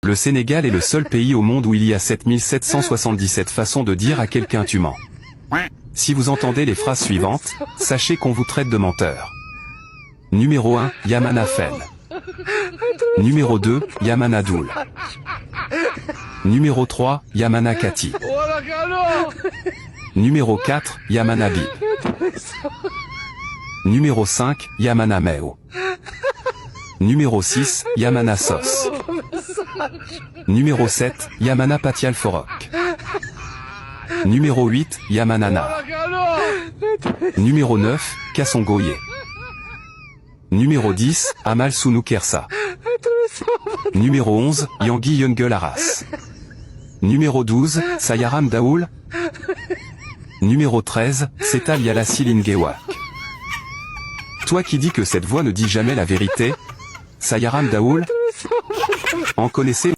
Le Sénégal est le seul pays au monde où il y a 7777 façons de dire à quelqu'un tu mens. Si vous entendez les phrases suivantes, sachez qu'on vous traite de menteur. Numéro 1, Yamana Fel. Numéro 2, Yamana Doul. Numéro 3, Yamana Kati. Numéro 4, Yamana Bib. Numéro 5, Yamana Meo. Numéro 6, Yamana Sos. Numéro 7, Yamana Patial Forok. Numéro 8, Yamana Nar. Numéro 9, Kassongoye. Numéro 10, Amal Sunu Kersa. Numéro 11, Yangui Yungel Aras. Numéro 12, Sayaram Daoul. Numéro 13, Setal Yalassi Lingewak. Toi qui dis que cette voix ne dit jamais la vérité, Sayaram Daoul, en connaissez